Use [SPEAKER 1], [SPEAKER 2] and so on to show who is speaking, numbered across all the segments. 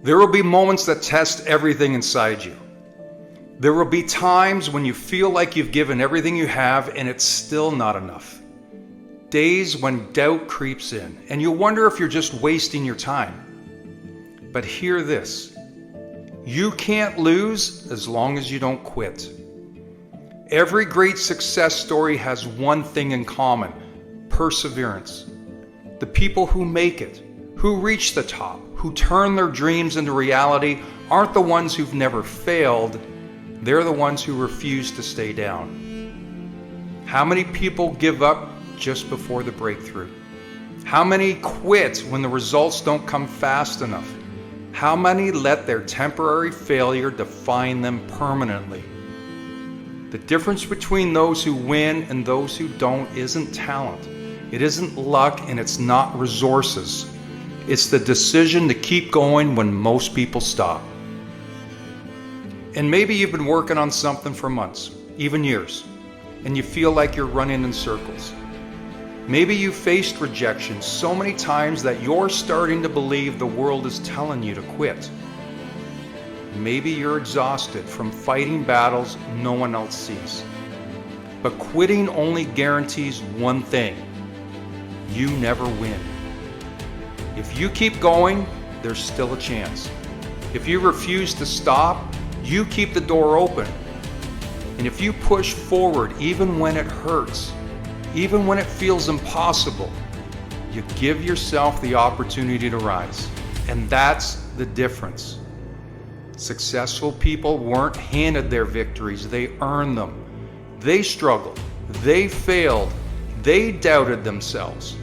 [SPEAKER 1] There will be moments that test everything inside you. There will be times when you feel like you've given everything you have and it's still not enough. Days when doubt creeps in and you wonder if you're just wasting your time. But hear this, you can't lose as long as you don't quit. Every great success story has one thing in common: perseverance. The people who make it, who reach the top, who turn their dreams into reality aren't the ones who've never failed, they're the ones who refuse to stay down. How many people give up just before the breakthrough? How many quit when the results don't come fast enough? How many let their temporary failure define them permanently? The difference between those who win and those who don't isn't talent. It isn't luck, and it's not resources. It's the decision to keep going when most people stop. And maybe you've been working on something for months, even years, and you feel like you're running in circles. Maybe you faced rejection so many times that you're starting to believe the world is telling you to quit. Maybe you're exhausted from fighting battles no one else sees. But quitting only guarantees one thing: you never win. If you keep going, there's still a chance. If you refuse to stop, you keep the door open. And if you push forward even when it hurts, even when it feels impossible, you give yourself the opportunity to rise. And that's the difference. Successful people weren't handed their victories, they earned them. They struggled, they failed, they doubted themselves,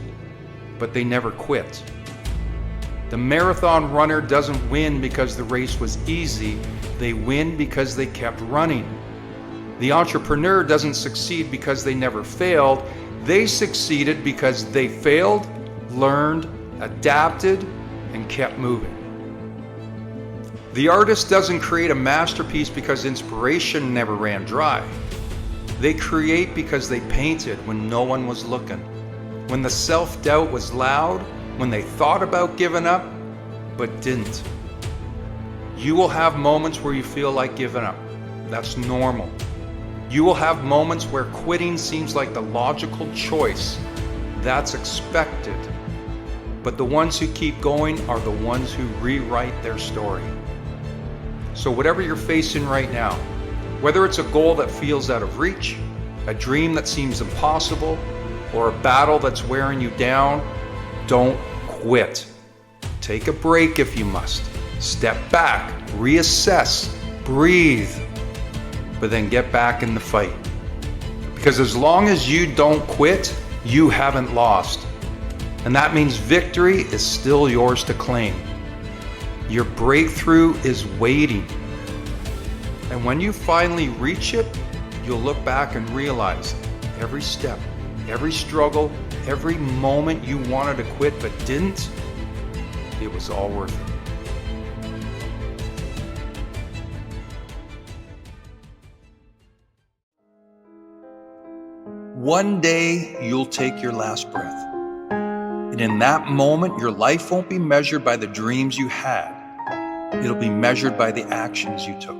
[SPEAKER 1] but they never quit. The marathon runner doesn't win because the race was easy, they win because they kept running. The entrepreneur doesn't succeed because they never failed, they succeeded because they failed, learned, adapted, and kept moving. The artist doesn't create a masterpiece because inspiration never ran dry. They create because they painted when no one was looking, when the self-doubt was loud, when they thought about giving up, but didn't. You will have moments where you feel like giving up. That's normal. You will have moments where quitting seems like the logical choice. That's expected. But the ones who keep going are the ones who rewrite their story. So whatever you're facing right now, whether it's a goal that feels out of reach, a dream that seems impossible, or a battle that's wearing you down, don't quit. Take a break if you must. Step back, reassess, breathe, but then get back in the fight. Because as long as you don't quit, you haven't lost. And that means victory is still yours to claim. Your breakthrough is waiting. And when you finally reach it, you'll look back and realize every step, every struggle, every moment you wanted to quit but didn't, it was all worth it. One day, you'll take your last breath. And in that moment, your life won't be measured by the dreams you had. It'll be measured by the actions you took.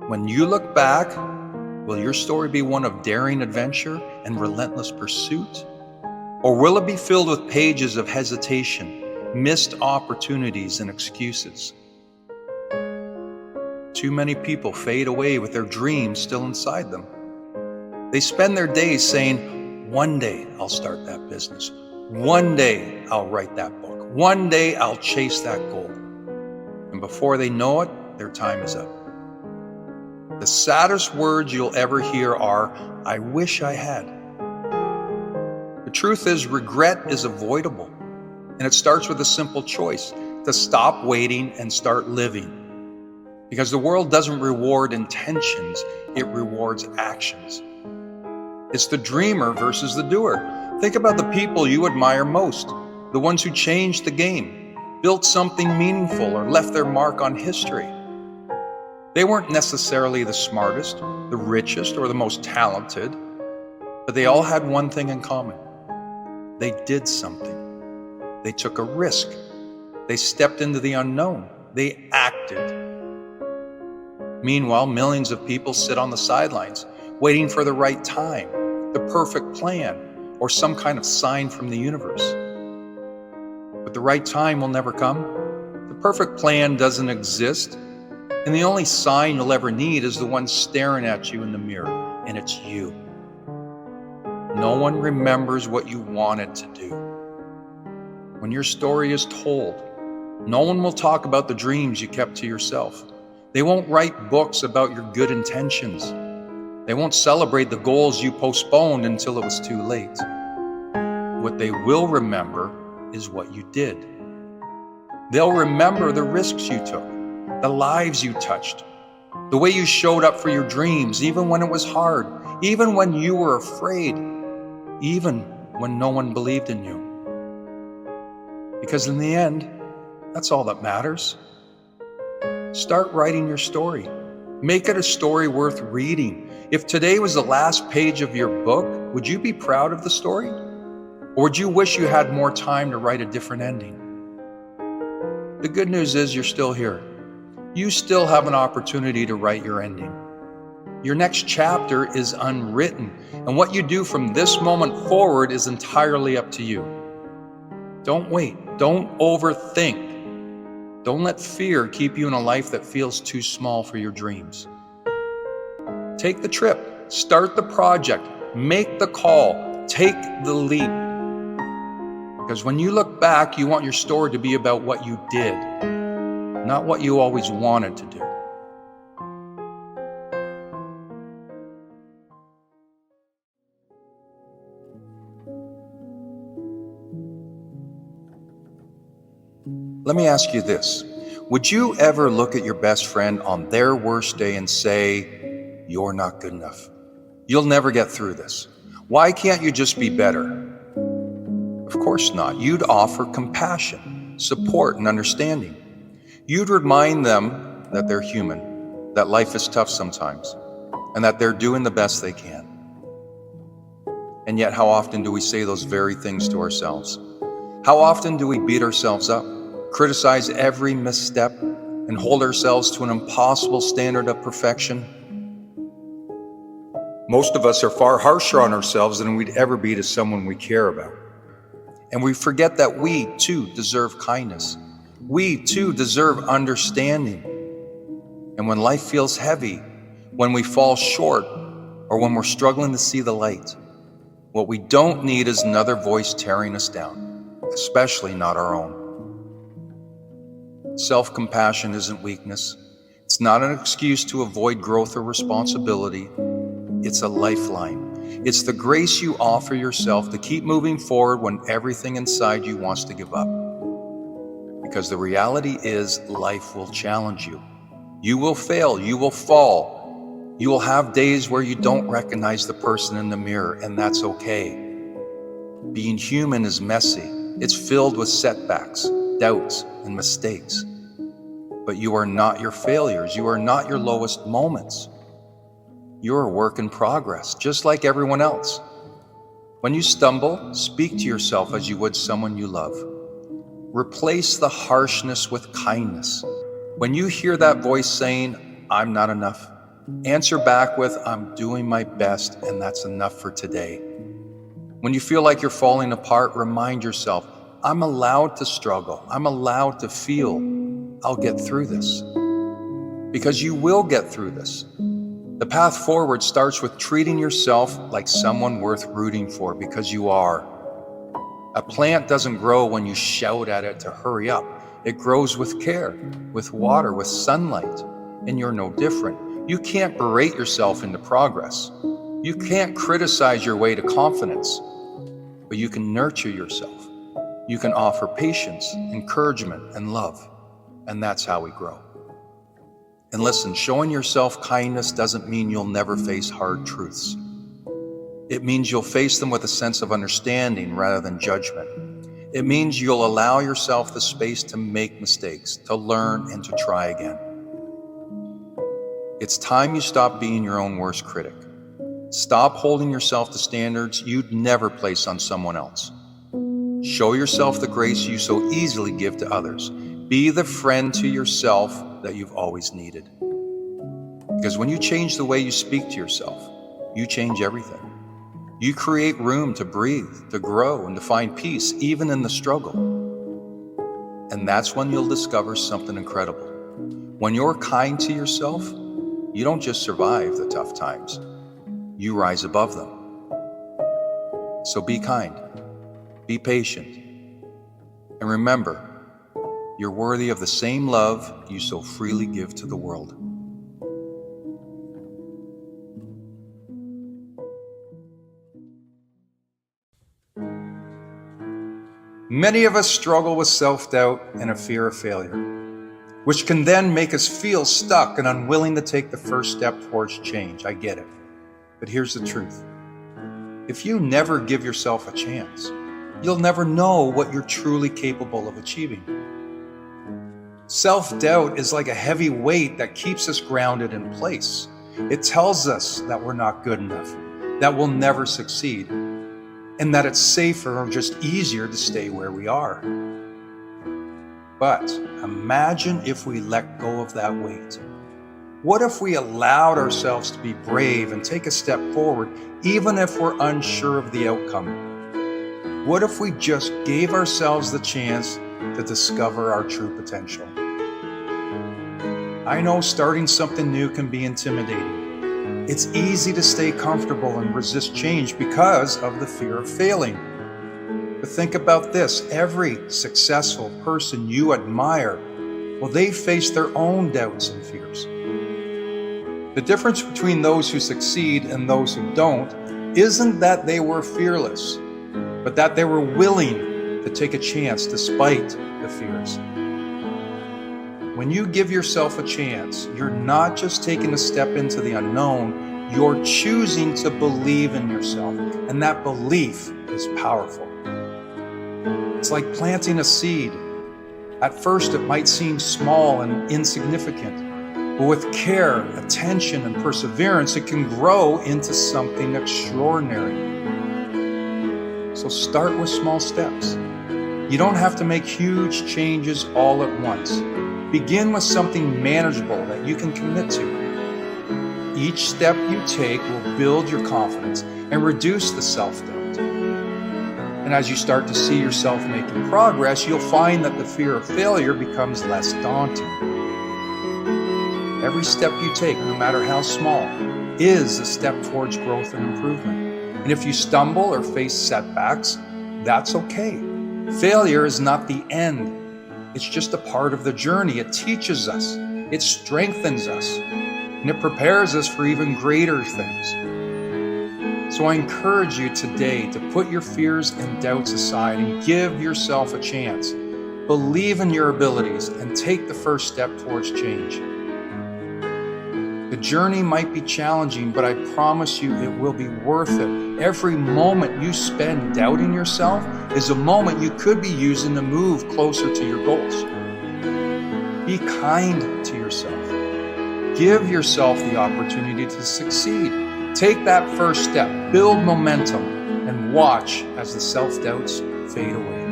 [SPEAKER 1] When you look back, will your story be one of daring adventure and relentless pursuit? Or will it be filled with pages of hesitation, missed opportunities, and excuses? Too many people fade away with their dreams still inside them. They spend their days saying, one day I'll start that business. One day I'll write that book. One day I'll chase that goal. And before they know it, their time is up. The saddest words you'll ever hear are, I wish I had. The truth is, regret is avoidable. And it starts with a simple choice, to stop waiting and start living. Because the world doesn't reward intentions, it rewards actions. It's the dreamer versus the doer. Think about the people you admire most, the ones who changed the game, built something meaningful, or left their mark on history. They weren't necessarily the smartest, the richest, or the most talented, but they all had one thing in common. They did something. They took a risk. They stepped into the unknown. They acted. Meanwhile, millions of people sit on the sidelines, waiting for the right time, the perfect plan, or some kind of sign from the universe. But the right time will never come. The perfect plan doesn't exist. And the only sign you'll ever need is the one staring at you in the mirror, and it's you. No one remembers what you wanted to do. When your story is told, no one will talk about the dreams you kept to yourself. They won't write books about your good intentions. They won't celebrate the goals you postponed until it was too late. What they will remember is what you did. They'll remember the risks you took, the lives you touched, the way you showed up for your dreams, even when it was hard, even when you were afraid, even when no one believed in you. Because in the end, that's all that matters. Start writing your story. Make it a story worth reading. If today was the last page of your book, would you be proud of the story? Or would you wish you had more time to write a different ending? The good news is you're still here. You still have an opportunity to write your ending. Your next chapter is unwritten, and what you do from this moment forward is entirely up to you. Don't wait. Don't overthink. Don't let fear keep you in a life that feels too small for your dreams. Take the trip, start the project, make the call, take the leap. Because when you look back, you want your story to be about what you did, not what you always wanted to do. Let me ask you this. Would you ever look at your best friend on their worst day and say, "You're not good enough. You'll never get through this. Why can't you just be better?" Of course not. You'd offer compassion, support, and understanding. You'd remind them that they're human, that life is tough sometimes, and that they're doing the best they can. And yet, how often do we say those very things to ourselves? How often do we beat ourselves up, criticize every misstep, and hold ourselves to an impossible standard of perfection? Most of us are far harsher on ourselves than we'd ever be to someone we care about. And we forget that we, too, deserve kindness. We, too, deserve understanding. And when life feels heavy, when we fall short, or when we're struggling to see the light, what we don't need is another voice tearing us down, especially not our own. Self-compassion isn't weakness. It's not an excuse to avoid growth or responsibility. It's a lifeline. It's the grace you offer yourself to keep moving forward when everything inside you wants to give up. Because the reality is, life will challenge you. You will fail. You will fall. You will have days where you don't recognize the person in the mirror, and that's okay. Being human is messy. It's filled with setbacks, doubts, and mistakes. But you are not your failures. You are not your lowest moments. You're a work in progress, just like everyone else. When you stumble, speak to yourself as you would someone you love. Replace the harshness with kindness. When you hear that voice saying, "I'm not enough," answer back with, "I'm doing my best, and that's enough for today." When you feel like you're falling apart, remind yourself, "I'm allowed to struggle. I'm allowed to feel. I'll get through this." Because you will get through this. The path forward starts with treating yourself like someone worth rooting for, because you are. A plant doesn't grow when you shout at it to hurry up. It grows with care, with water, with sunlight, and you're no different. You can't berate yourself into progress. You can't criticize your way to confidence, but you can nurture yourself. You can offer patience, encouragement, and love, and that's how we grow. And listen, showing yourself kindness doesn't mean you'll never face hard truths. It means you'll face them with a sense of understanding rather than judgment. It means you'll allow yourself the space to make mistakes, to learn, and to try again. It's time you stop being your own worst critic. Stop holding yourself to standards you'd never place on someone else. Show yourself the grace you so easily give to others. Be the friend to yourself that you've always needed. Because when you change the way you speak to yourself, you change everything. You create room to breathe, to grow, and to find peace, even in the struggle. And that's when you'll discover something incredible. When you're kind to yourself, you don't just survive the tough times, you rise above them. So be kind, be patient, and remember, you're worthy of the same love you so freely give to the world. Many of us struggle with self-doubt and a fear of failure, which can then make us feel stuck and unwilling to take the first step towards change. I get it. But here's the truth. If you never give yourself a chance, you'll never know what you're truly capable of achieving. Self-doubt is like a heavy weight that keeps us grounded in place. It tells us that we're not good enough, that we'll never succeed, and that it's safer or just easier to stay where we are. But imagine if we let go of that weight. What if we allowed ourselves to be brave and take a step forward, even if we're unsure of the outcome? What if we just gave ourselves the chance to discover our true potential? I know starting something new can be intimidating. It's easy to stay comfortable and resist change because of the fear of failing. But think about this, every successful person you admire, well, they face their own doubts and fears. The difference between those who succeed and those who don't isn't that they were fearless, but that they were willing to take a chance despite the fears. When you give yourself a chance, you're not just taking a step into the unknown, you're choosing to believe in yourself, and that belief is powerful. It's like planting a seed. At first, it might seem small and insignificant, but with care, attention, and perseverance, it can grow into something extraordinary. So start with small steps. You don't have to make huge changes all at once. Begin with something manageable that you can commit to. Each step you take will build your confidence and reduce the self-doubt. And as you start to see yourself making progress, you'll find that the fear of failure becomes less daunting. Every step you take, no matter how small, is a step towards growth and improvement. And if you stumble or face setbacks, that's okay. Failure is not the end. It's just a part of the journey. It teaches us, it strengthens us, and it prepares us for even greater things. So I encourage you today to put your fears and doubts aside and give yourself a chance. Believe in your abilities and take the first step towards change. The journey might be challenging, but I promise you it will be worth it. Every moment you spend doubting yourself is a moment you could be using to move closer to your goals. Be kind to yourself. Give yourself the opportunity to succeed. Take that first step, build momentum, and watch as the self-doubts fade away.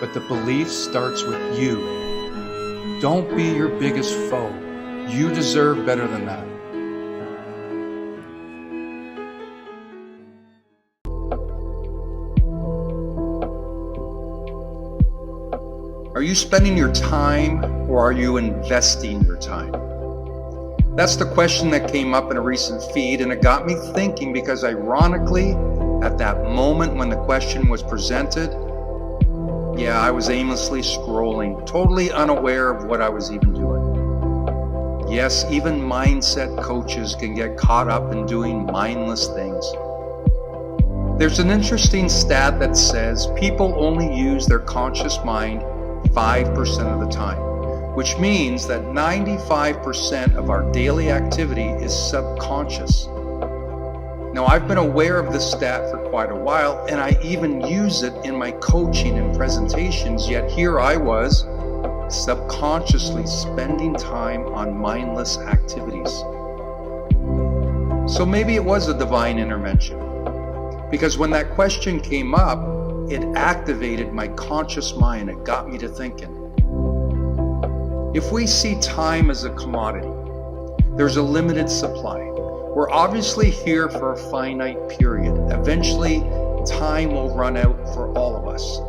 [SPEAKER 1] But the belief starts with you. Don't be your biggest foe. You deserve better than that. Are you spending your time or are you investing your time? That's the question that came up in a recent feed, and it got me thinking because ironically, at that moment when the question was presented, I was aimlessly scrolling, totally unaware of what I was even doing. Yes, even mindset coaches can get caught up in doing mindless things. There's an interesting stat that says people only use their conscious mind 5% of the time, which means that 95% of our daily activity is subconscious. Now, I've been aware of this stat for quite a while, and I even use it in my coaching and presentations, yet here I was, subconsciously spending time on mindless activities. So maybe it was a divine intervention, because when that question came up, it activated my conscious mind. It got me to thinking. If we see time as a commodity, there's a limited supply. We're obviously here for a finite period. Eventually, time will run out for all of us.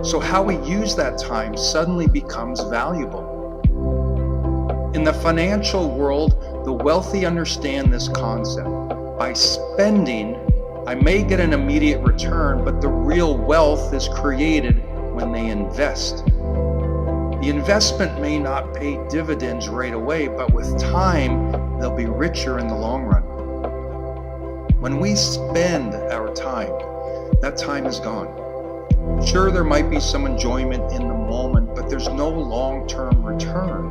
[SPEAKER 1] So how we use that time suddenly becomes valuable. In the financial world, the wealthy understand this concept. By spending, I may get an immediate return, but the real wealth is created when they invest. The investment may not pay dividends right away, but with time, they'll be richer in the long run. When we spend our time, that time is gone. Sure, there might be some enjoyment in the moment, but there's no long-term return.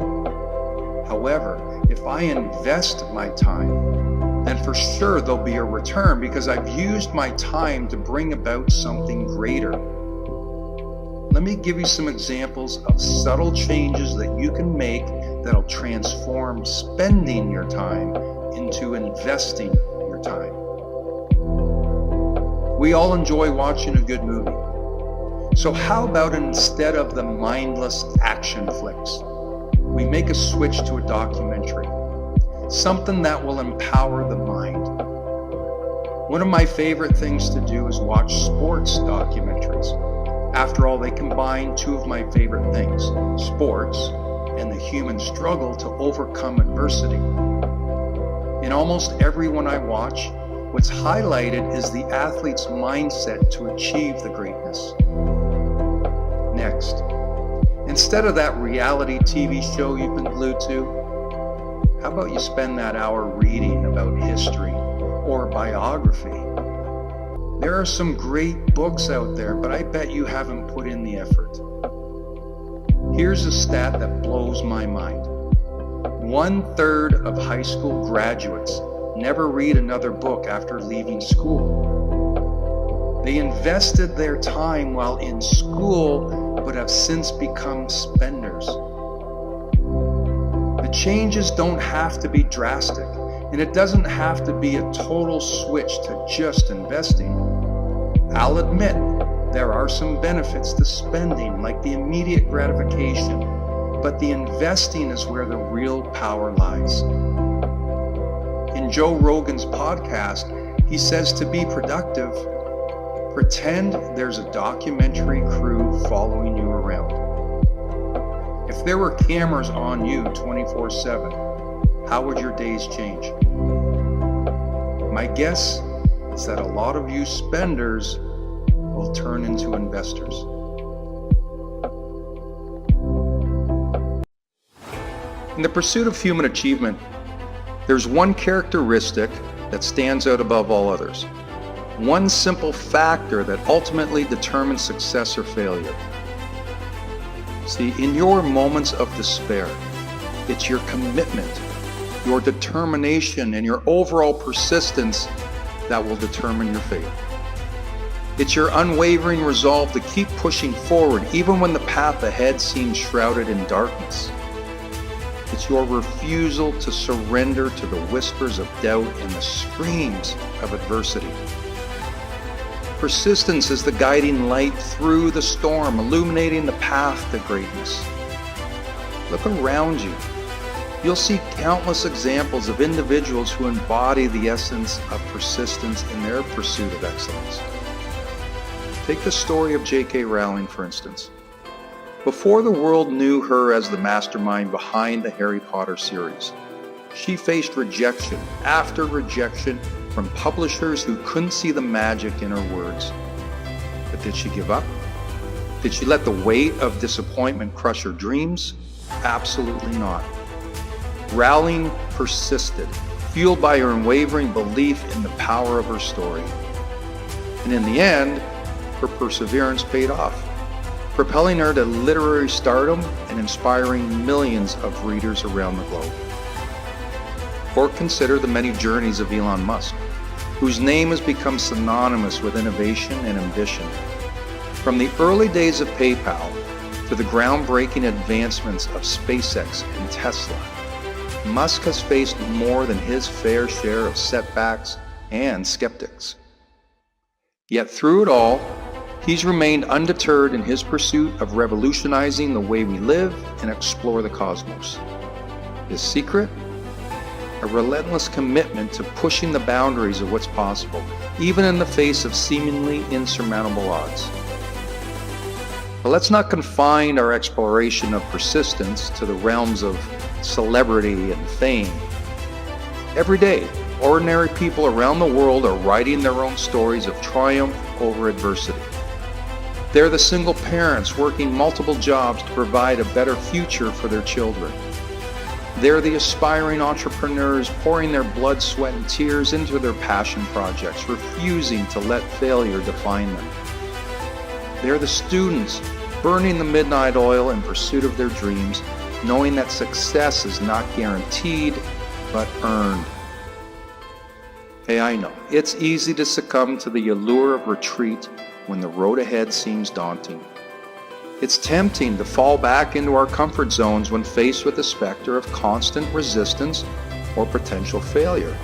[SPEAKER 1] However, if I invest my time, then for sure there'll be a return because I've used my time to bring about something greater. Let me give you some examples of subtle changes that you can make that'll transform spending your time into investing your time. We all enjoy watching a good movie. So how about instead of the mindless action flicks, we make a switch to a documentary, something that will empower the mind. One of my favorite things to do is watch sports documentaries. After all, they combine two of my favorite things, sports and the human struggle to overcome adversity. In almost every one I watch, what's highlighted is the athlete's mindset to achieve the greatness. Next, instead of that reality TV show you've been glued to, how about you spend that hour reading about history or biography? There are some great books out there, but I bet you haven't put in the effort. Here's a stat that blows my mind. 1/3 of high school graduates never read another book after leaving school. They invested their time while in school, but have since become spenders. The changes don't have to be drastic, and it doesn't have to be a total switch to just investing. I'll admit, there are some benefits to spending, like the immediate gratification, but the investing is where the real power lies. In Joe Rogan's podcast, he says to be productive, pretend there's a documentary crew following you around. If there were cameras on you 24/7, how would your days change? My guess is that a lot of you spenders will turn into investors. In the pursuit of human achievement, there's one characteristic that stands out above all others. One simple factor that ultimately determines success or failure. See, in your moments of despair, it's your commitment, your determination, and your overall persistence that will determine your fate. It's your unwavering resolve to keep pushing forward even when the path ahead seems shrouded in darkness. It's your refusal to surrender to the whispers of doubt and the screams of adversity. Persistence is the guiding light through the storm, illuminating the path to greatness. Look around you. You'll see countless examples of individuals who embody the essence of persistence in their pursuit of excellence. Take the story of J.K. Rowling, for instance. Before the world knew her as the mastermind behind the Harry Potter series, she faced rejection after rejection from publishers who couldn't see the magic in her words. But did she give up? Did she let the weight of disappointment crush her dreams? Absolutely not. Rowling persisted, fueled by her unwavering belief in the power of her story. And in the end, her perseverance paid off, propelling her to literary stardom and inspiring millions of readers around the globe. Or consider the many journeys of Elon Musk, whose name has become synonymous with innovation and ambition. From the early days of PayPal to the groundbreaking advancements of SpaceX and Tesla, Musk has faced more than his fair share of setbacks and skeptics. Yet through it all, He's remained undeterred in his pursuit of revolutionizing the way we live and explore the cosmos. His secret? A relentless commitment to pushing the boundaries of what's possible, even in the face of seemingly insurmountable odds. But let's not confine our exploration of persistence to the realms of celebrity and fame. Every day, ordinary people around the world are writing their own stories of triumph over adversity. They're the single parents working multiple jobs to provide a better future for their children. They're the aspiring entrepreneurs pouring their blood, sweat, and tears into their passion projects, refusing to let failure define them. They're the students burning the midnight oil in pursuit of their dreams, knowing that success is not guaranteed, but earned. Hey, I know, it's easy to succumb to the allure of retreat when the road ahead seems daunting. It's tempting to fall back into our comfort zones when faced with the specter of constant resistance or potential failure.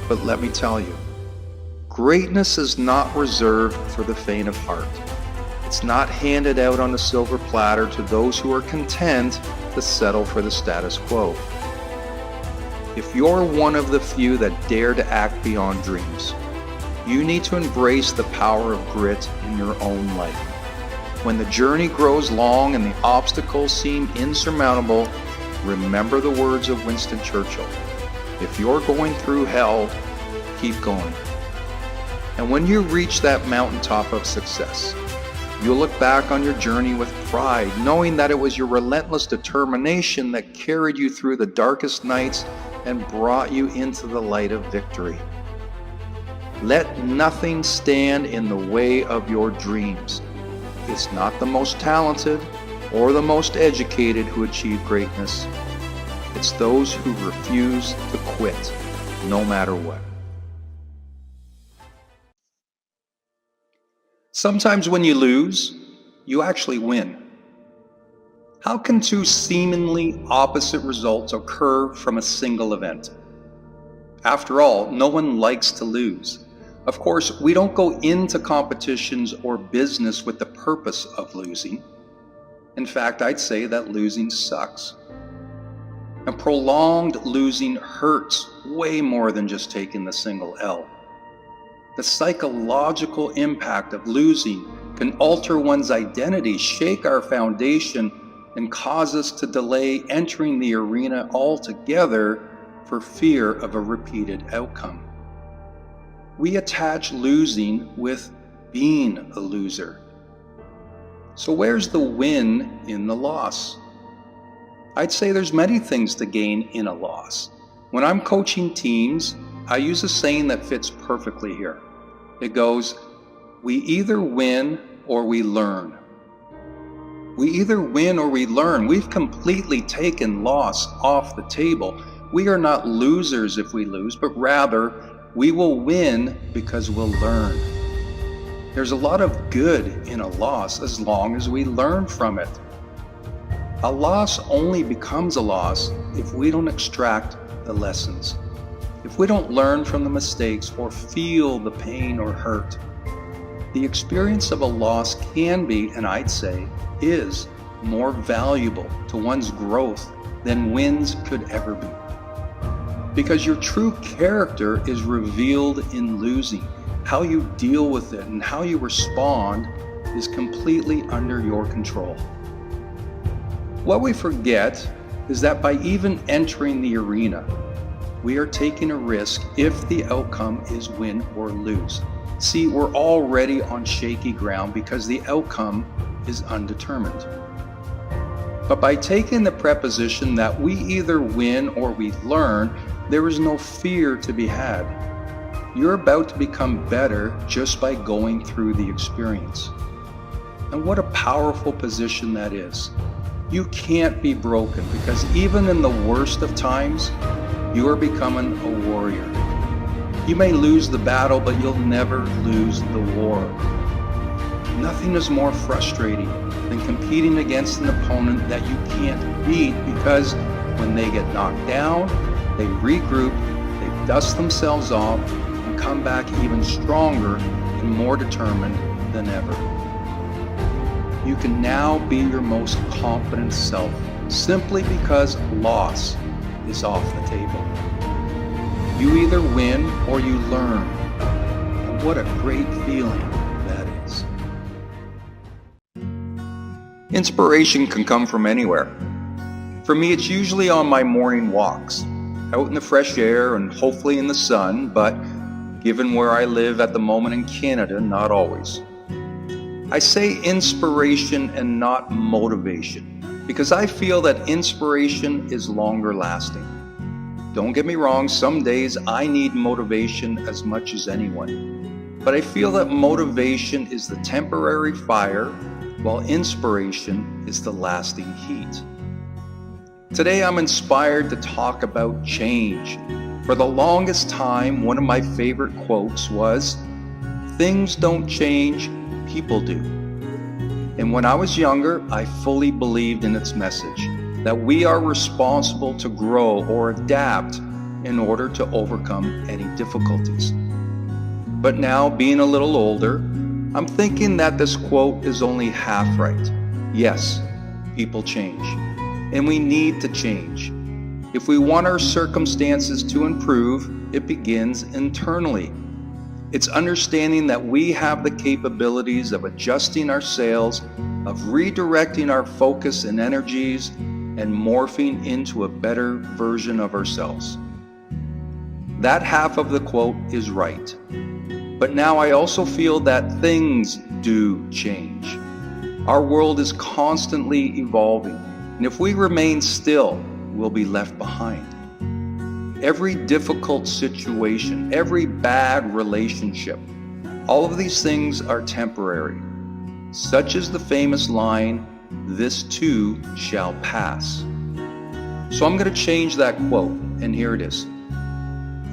[SPEAKER 1] But let me tell you, greatness is not reserved for the faint of heart. It's not handed out on a silver platter to those who are content to settle for the status quo. If you're one of the few that dare to act beyond dreams, you need to embrace the power of grit in your own life. When the journey grows long and the obstacles seem insurmountable, remember the words of Winston Churchill. If you're going through hell, keep going. And when you reach that mountaintop of success, you'll look back on your journey with pride, knowing that it was your relentless determination that carried you through the darkest nights and brought you into the light of victory. Let nothing stand in the way of your dreams. It's not the most talented or the most educated who achieve greatness. It's those who refuse to quit, no matter what. Sometimes when you lose, you actually win. How can two seemingly opposite results occur from a single event? After all, no one likes to lose. Of course, we don't go into competitions or business with the purpose of losing. In fact, I'd say that losing sucks. And prolonged losing hurts way more than just taking the single L. The psychological impact of losing can alter one's identity, shake our foundation, and cause us to delay entering the arena altogether for fear of a repeated outcome. We attach losing with being a loser. So where's the win in the loss? I'd say there's many things to gain in a loss. When I'm coaching teams, I use a saying that fits perfectly here. It goes, we either win or we learn. We either win or we learn. We've completely taken loss off the table. We are not losers if we lose, but rather we will win because we'll learn. There's a lot of good in a loss as long as we learn from it. A loss only becomes a loss if we don't extract the lessons, if we don't learn from the mistakes or feel the pain or hurt. The experience of a loss can be, and I'd say is, more valuable to one's growth than wins could ever be. Because your true character is revealed in losing. How you deal with it and how you respond is completely under your control. What we forget is that by even entering the arena, we are taking a risk if the outcome is win or lose. See, we're already on shaky ground because the outcome is undetermined. But by taking the preposition that we either win or we learn, there is no fear to be had. You're about to become better just by going through the experience. And what a powerful position that is. You can't be broken because even in the worst of times, you are becoming a warrior. You may lose the battle, but you'll never lose the war. Nothing is more frustrating than competing against an opponent that you can't beat because when they get knocked down, they regroup, they dust themselves off, and come back even stronger and more determined than ever. You can now be your most confident self simply because loss is off the table. You either win or you learn. And what a great feeling that is. Inspiration can come from anywhere. For me, it's usually on my morning walks, out in the fresh air and hopefully in the sun, but given where I live at the moment in Canada, not always. I say inspiration and not motivation, because I feel that inspiration is longer lasting. Don't get me wrong, some days I need motivation as much as anyone, but I feel that motivation is the temporary fire, while inspiration is the lasting heat. Today I'm inspired to talk about change. For the longest time, one of my favorite quotes was, "Things don't change, people do." And when I was younger, I fully believed in its message, that we are responsible to grow or adapt in order to overcome any difficulties. But now, being a little older, I'm thinking that this quote is only half right. Yes, people change, and we need to change. If we want our circumstances to improve, it begins internally. It's understanding that we have the capabilities of adjusting our sails, of redirecting our focus and energies, and morphing into a better version of ourselves. That half of the quote is right. But now I also feel that things do change. Our world is constantly evolving, and if we remain still, we'll be left behind. Every difficult situation, every bad relationship, all of these things are temporary. Such is the famous line, "This too shall pass." So I'm going to change that quote, and here it is.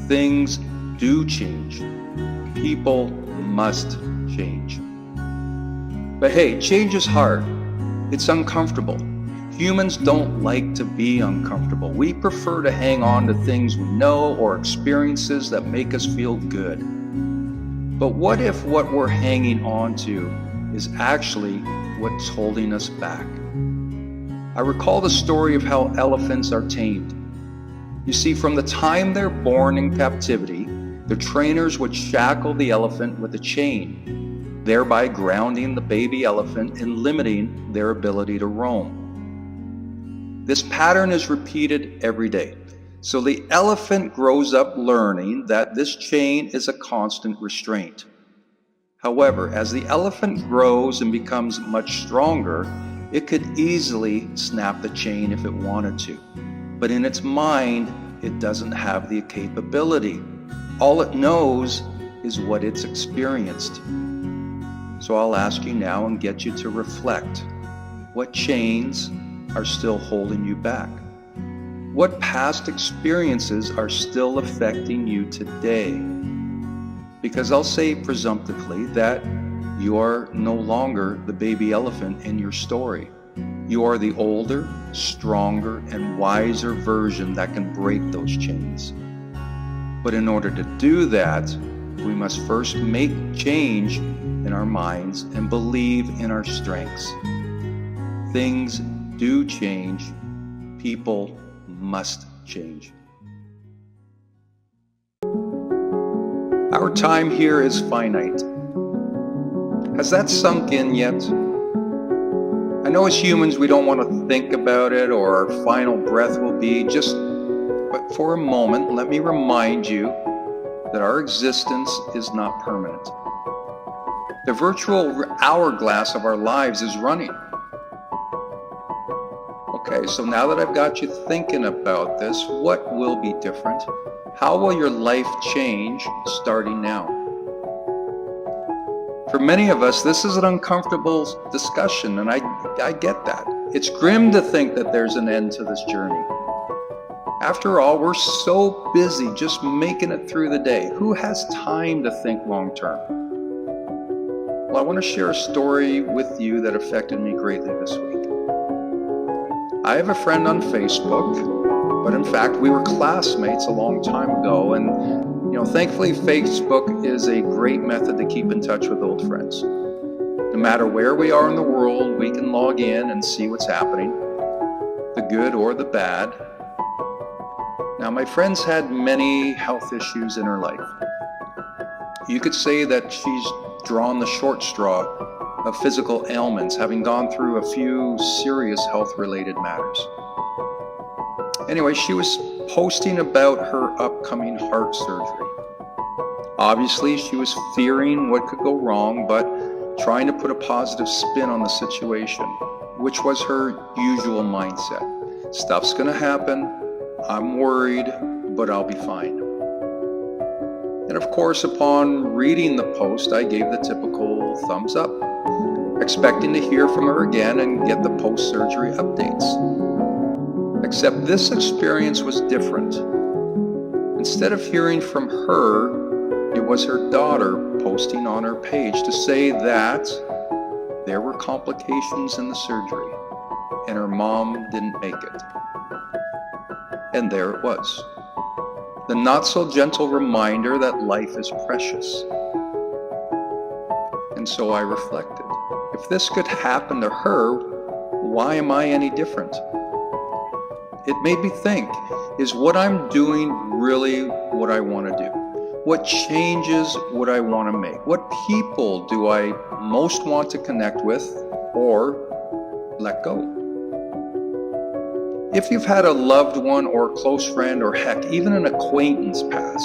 [SPEAKER 1] Things do change. People must change. But hey, change is hard. It's uncomfortable. Humans don't like to be uncomfortable. We prefer to hang on to things we know or experiences that make us feel good. But what if what we're hanging on to is actually what's holding us back? I recall the story of how elephants are tamed. You see, from the time they're born in captivity, the trainers would shackle the elephant with a chain, thereby grounding the baby elephant and limiting their ability to roam. This pattern is repeated every day. So the elephant grows up learning that this chain is a constant restraint. However, as the elephant grows and becomes much stronger, it could easily snap the chain if it wanted to. But in its mind, it doesn't have the capability. All it knows is what it's experienced. So I'll ask you now and get you to reflect. What chains are still holding you back? What past experiences are still affecting you today? Because I'll say presumptively that you are no longer the baby elephant in your story. You are the older, stronger, and wiser version that can break those chains. But in order to do that, we must first make change in our minds and believe in our strengths. Things do change. People must change. Our time here is finite. Has that sunk in yet? I know as humans we don't want to think about it or our final breath will be, but for a moment let me remind you that our existence is not permanent. The virtual hourglass of our lives is running. Okay, so now that I've got you thinking about this, what will be different? How will your life change starting now? For many of us, this is an uncomfortable discussion, and I get that. It's grim to think that there's an end to this journey. After all, we're so busy just making it through the day. Who has time to think long term? Well, I want to share a story with you that affected me greatly this week. I have a friend on Facebook, but in fact, we were classmates a long time ago, and thankfully Facebook is a great method to keep in touch with old friends. No matter where we are in the world, we can log in and see what's happening, the good or the bad. Now, my friend's had many health issues in her life. You could say that she's drawn the short straw of physical ailments, having gone through a few serious health-related matters. Anyway, she was posting about her upcoming heart surgery. Obviously, she was fearing what could go wrong, but trying to put a positive spin on the situation, which was her usual mindset. Stuff's gonna happen, I'm worried, but I'll be fine. And of course, upon reading the post, I gave the typical thumbs up, expecting to hear from her again and get the post-surgery updates. Except this experience was different. Instead of hearing from her, it was her daughter posting on her page to say that there were complications in the surgery and her mom didn't make it. And there it was. The not-so-gentle reminder that life is precious. And so I reflected, if this could happen to her, why am I any different? It made me think, is what I'm doing really what I want to do? What changes would I want to make? What people do I most want to connect with or let go? If you've had a loved one or a close friend or heck, even an acquaintance pass,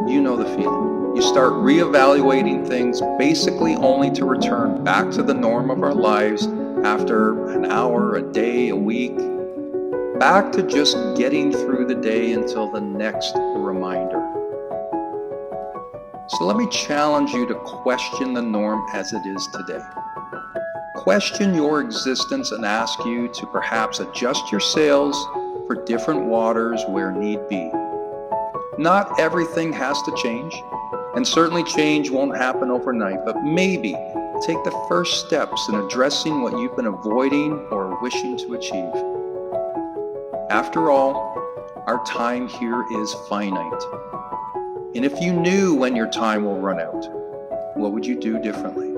[SPEAKER 1] you know the feeling. You start reevaluating things basically only to return back to the norm of our lives after an hour, a day, a week, back to just getting through the day until the next reminder. So let me challenge you to question the norm as it is today. Question your existence and ask you to perhaps adjust your sails for different waters where need be. Not everything has to change, and certainly change won't happen overnight, but maybe take the first steps in addressing what you've been avoiding or wishing to achieve. After all, our time here is finite. And if you knew when your time will run out, what would you do differently?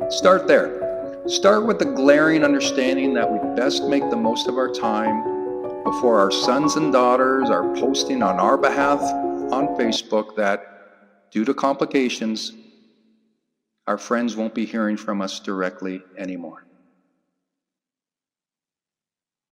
[SPEAKER 1] Start there. Start with the glaring understanding that we best make the most of our time before our sons and daughters are posting on our behalf on Facebook that, due to complications, our friends won't be hearing from us directly anymore.